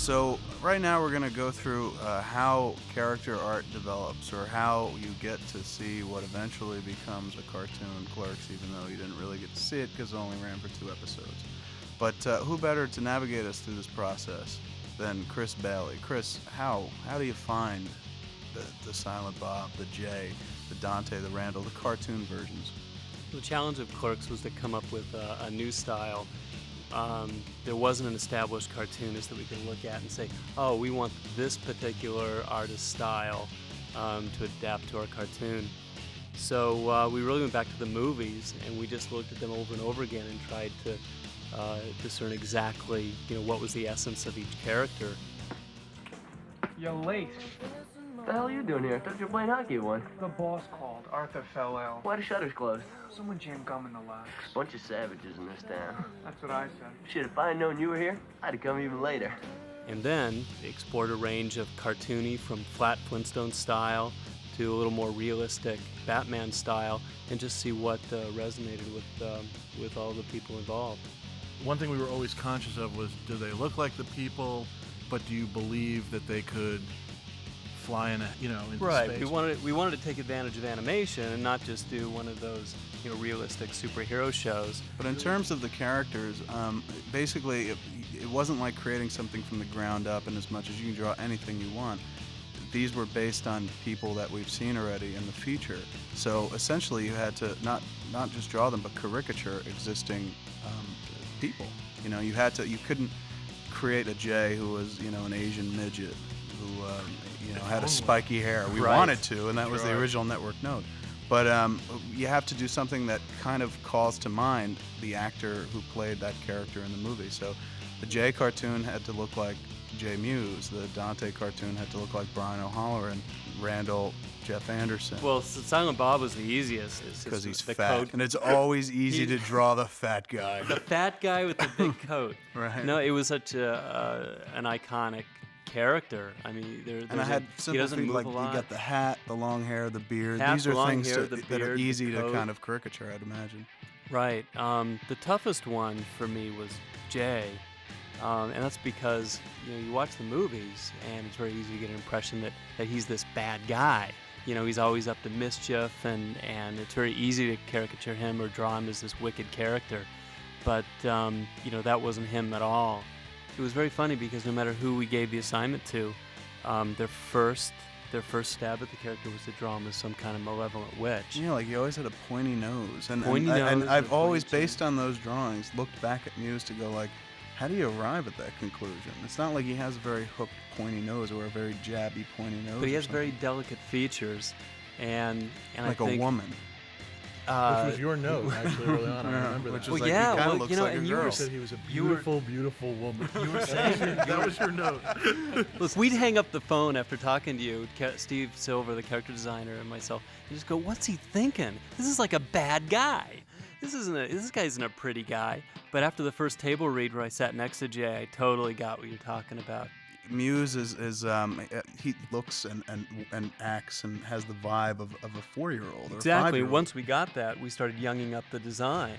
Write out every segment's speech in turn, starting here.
So right now we're going to go through how character art develops, or how you get to see what eventually becomes a cartoon, Clerks, even though you didn't really get to see it because it only ran for 2 episodes. But who better to navigate us through this process than Chris Bailey? Chris, how do you find the Silent Bob, the Jay, the Dante, the Randall, the cartoon versions? The challenge of Clerks was to come up with a new style. There wasn't an established cartoonist that we could look at and say, oh, we want this particular artist style to adapt to our cartoon. So we really went back to the movies, and we just looked at them over and over again and tried to discern exactly, what was the essence of each character. You're late. What the hell are you doing here? I thought you were playing hockey at one. The boss called. Arthur fell ill. Why the shutters closed? Someone jammed gum in the locks. Bunch of savages in this town. That's what I said. Shit, if I had known you were here, I'd have come even later. And then explored a range of cartoony, from flat Flintstone style to a little more realistic Batman style, and just see what resonated with all the people involved. One thing we were always conscious of was, do they look like the people, but do you believe that they could fly into right. space? We wanted to take advantage of animation and not just do one of those realistic superhero shows. But in terms of the characters, basically it wasn't like creating something from the ground up, in as much as you can draw anything you want. These were based on people that we've seen already in the feature. So essentially you had to not just draw them, but caricature existing people. You couldn't create a Jay who was an Asian midget who had a spiky hair. We wanted to, and that was the original network note. But you have to do something that kind of calls to mind the actor who played that character in the movie. So the Jay cartoon had to look like Jay Mewes. The Dante cartoon had to look like Brian O'Halloran. Randall, Jeff Anderson. Well, Silent Bob was the easiest. Because he's the fat. coat. And it's always easy to draw the fat guy. The fat guy with the big coat. Right. No, it was such an iconic character. I mean, and I had he doesn't sympathy, move like a you lot. got the hat, the long hair, the beard. Hat, These are the long things hair, that the are beard, easy the to coat. kind of caricature, I'd imagine. Right. The toughest one for me was Jay. And that's because you watch the movies and it's very easy to get an impression that he's this bad guy. He's always up to mischief, and it's very easy to caricature him or draw him as this wicked character. But that wasn't him at all. It was very funny because no matter who we gave the assignment to, their first stab at the character was to draw him as some kind of malevolent witch. Yeah, like he always had a pointy nose. And Pointy nose and I've with always, pointy based on those drawings, looked back at Mewes to go like, how do you arrive at that conclusion? It's not like he has a very hooked pointy nose or a very jabby pointy nose. But he or has something. very delicate features, and like I think, a woman. Which was your note, actually, early on. I remember Which that. is Well, like, yeah, he kind of well, looks you know, like a and you girl. were You said he was a you were- beautiful, beautiful woman. You were saying that was your note. Look, we'd hang up the phone after talking to you, Steve Silver, the character designer, and myself, and just go, "What's he thinking? This is like a bad guy. This guy isn't a pretty guy." But after the first table read where I sat next to Jay, I totally got what you're talking about. Mewes is he looks and acts and has the vibe of a 4-year-old or Exactly. a 5-year-old. Once we got that, we started younging up the design,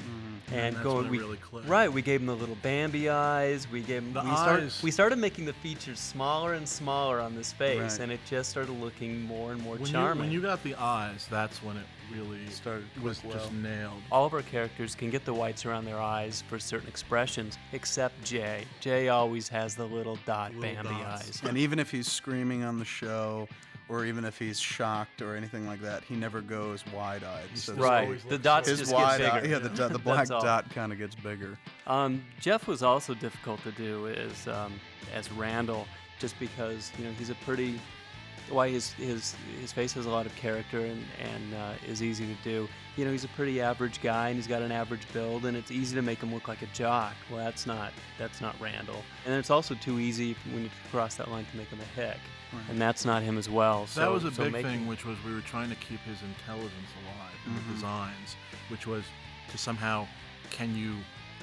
and that's going. when it really clicked. Right. We gave him the little Bambi eyes. We gave him. The We eyes. started making the features smaller and smaller on this face, Right. and it just started looking more and more When charming. you got the eyes, that's when it really Started to was click just well. nailed. All of our characters can get the whites around their eyes for certain expressions, except Jay. Jay always has the little dot Little Bambi dots. eyes. And even if he's screaming on the show, or even if he's shocked or anything like that, he never goes wide-eyed. So still Right. always The looks dots his just wide get eye, bigger. yeah, the black That's all. dot kind of gets bigger. Jeff was also difficult to do as Randall, just because he's a pretty. Why his face has a lot of character and is easy to do. He's a pretty average guy and he's got an average build, and it's easy to make him look like a jock. Well, that's not Randall. And it's also too easy when you cross that line to make him a hick, and that's not him as well. So That was a so big making- thing, which was we were trying to keep his intelligence alive in the designs, which was to somehow, can you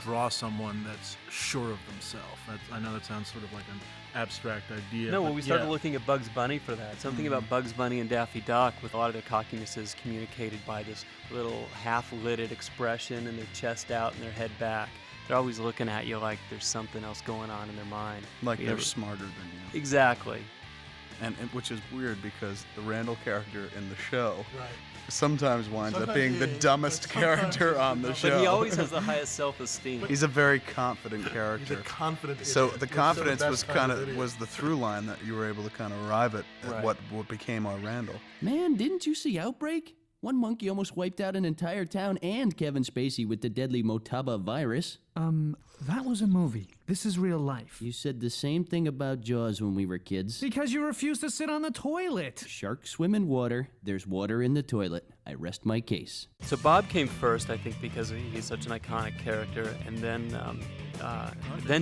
draw someone that's sure of themselves? I know that sounds sort of like an abstract idea. No, but well, we started yeah. looking at Bugs Bunny for that. Something about Bugs Bunny and Daffy Duck, with a lot of their cockiness is communicated by this little half-lidded expression and their chest out and their head back. they're always looking at you like there's something else going on in their mind. Like You they're ever- smarter than you. Exactly. And which is weird because the Randall character in the show Right. sometimes winds up Sometimes being he the is, dumbest but sometimes character he's on the the dumbest. show. But he always has the highest self-esteem. He's a very confident He's character. a confident So idiot. the He's confidence best was kind of idiot. was the through line that you were able to kind of arrive at Right. what became our Randall. Man, didn't you see Outbreak? One monkey almost wiped out an entire town and Kevin Spacey with the deadly Motaba virus. That was a movie. This is real life. You said the same thing about Jaws when we were kids. Because you refuse to sit on the toilet. Sharks swim in water. There's water in the toilet. I rest my case. So Bob came first, I think, because he's such an iconic character, and then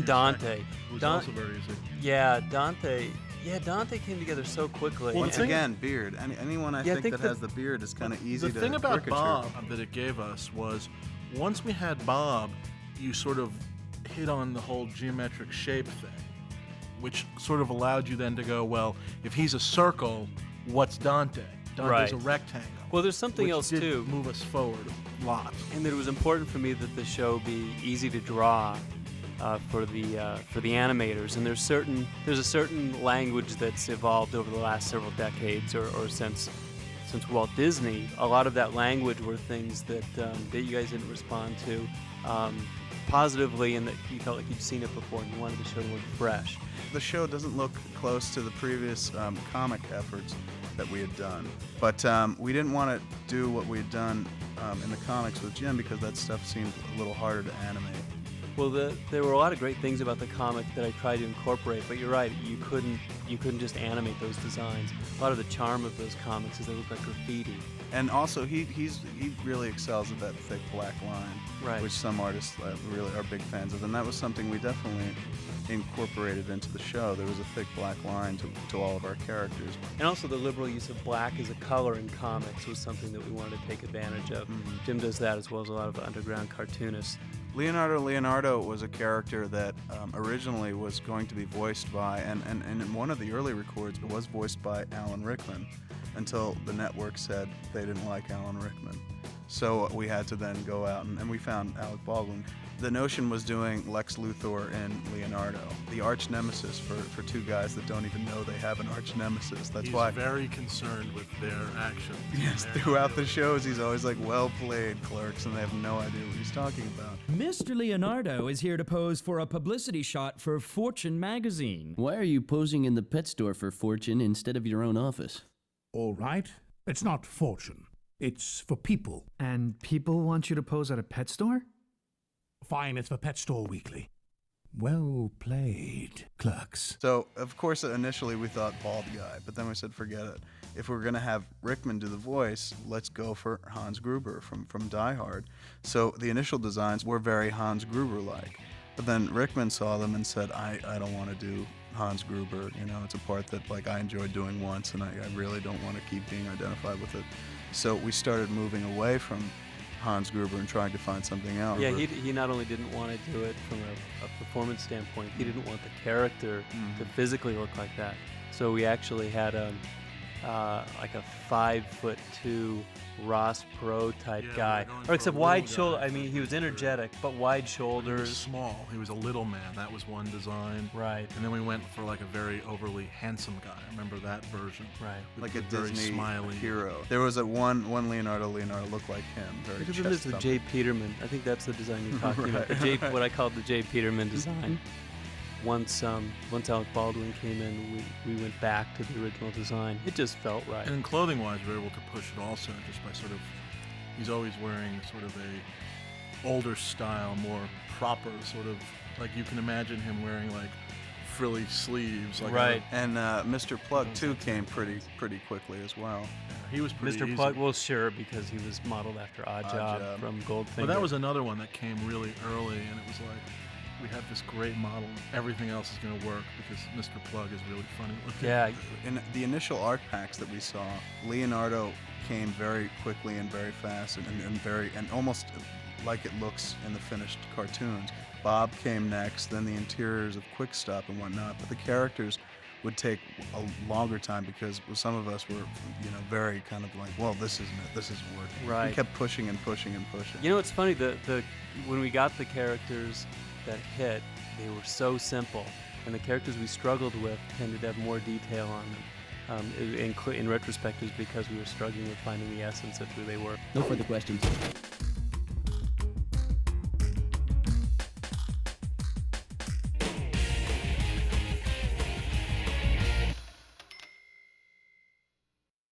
Dante. Who's Don- also very easy. Yeah, Dante. Yeah, Dante came together so quickly. Once And- again, beard. Anyone I Yeah, I think think that the- has the beard is kind of easy The to thing about caricature. Bob that it gave us was once we had Bob, you sort of hit on the whole geometric shape thing, which sort of allowed you then to go, well, if he's a circle, what's Dante? Dante's Right. a rectangle. Well, there's something which else did too. move us forward a lot. And it was important for me that the show be easy to draw for the animators. And there's a certain language that's evolved over the last several decades, or since Walt Disney. A lot of that language were things that you guys didn't respond to positively, and that you felt like you'd seen it before, and you wanted the show to look fresh. The show doesn't look close to the previous comic efforts that we had done, but we didn't want to do what we had done in the comics with Jim because that stuff seemed a little harder to animate. Well, there were a lot of great things about the comic that I tried to incorporate, but you're right, you couldn't just animate those designs. A lot of the charm of those comics is they look like graffiti. And also, he really excels at that thick black line, Right. which some artists really are big fans of, and that was something we definitely incorporated into the show. There was a thick black line to all of our characters. And also the liberal use of black as a color in comics was something that we wanted to take advantage of. Jim does that as well as a lot of underground cartoonists. Leonardo was a character that originally was going to be voiced by, and in one of the early records, it was voiced by Alan Rickman, until the network said they didn't like Alan Rickman. So we had to then go out, and we found Alec Baldwin. The notion was doing Lex Luthor and Leonardo, the arch nemesis for two guys that don't even know they have an arch nemesis. That's He's why. very concerned with their actions. Yes, and their throughout the ability. shows, he's always like, "Well played, Clerks," and they have no idea what he's talking about. Mr. Leonardo is here to pose for a publicity shot for Fortune magazine. Why are you posing in the pet store for Fortune instead of your own office? All right. It's not fortune. It's for people. And people want you to pose at a pet store? Fine, it's for Pet Store Weekly. Well played, Clerks. So, of course, initially we thought bald guy, but then we said, forget it. If we're going to have Rickman do the voice, let's go for Hans Gruber from Die Hard. So the initial designs were very Hans Gruber-like. But then Rickman saw them and said, I don't want to do Hans Gruber. You know, it's a part that I enjoyed doing once, and I really don't want to keep being identified with it. So we started moving away from Hans Gruber and trying to find something else. Yeah, he not only didn't want to do it from a performance standpoint, he didn't want the character to physically look like that. So we actually had like a 5'2" Ross Perot type Yeah, guy, we're going or for except a wide little shoulder. guy. I mean, he was energetic, but wide He was shoulders. small. He was a little man. That was one design. Right. And then we went for like a very overly handsome guy. I remember that version. Right. Like a Very Disney smiley hero. There was one Leonardo looked like him. Very Because of this, the chest J. Peterman. I think that's the design you're talking about. The J, what I called the J. Peterman design. Once Alec Baldwin came in, we went back to the original design. It just felt right. And clothing-wise, we were able to push it also just by sort of, he's always wearing sort of a older style, more proper sort of, like you can imagine him wearing like frilly sleeves. Like Right. And Mr. Plug too came pretty quickly as well. He was pretty Mr. easy. Plug, well, sure, because he was modeled after Odd Job Job. from Goldfinger. But that was another one that came really early, and it was like, we have this great model. Everything else is going to work because Mr. Plug is really funny looking. Yeah, In the initial art packs that we saw, Leonardo came very quickly and very fast and almost like it looks in the finished cartoons. Bob came next, then the interiors of Quick Stop and whatnot. But the characters would take a longer time because some of us were, very kind of like, well, this isn't it. This isn't working. Right. We kept pushing and pushing and pushing. You know, it's funny, when we got the characters that hit, they were so simple, and the characters we struggled with tended to have more detail on them. In retrospect, is because we were struggling with finding the essence of who they were. No further questions.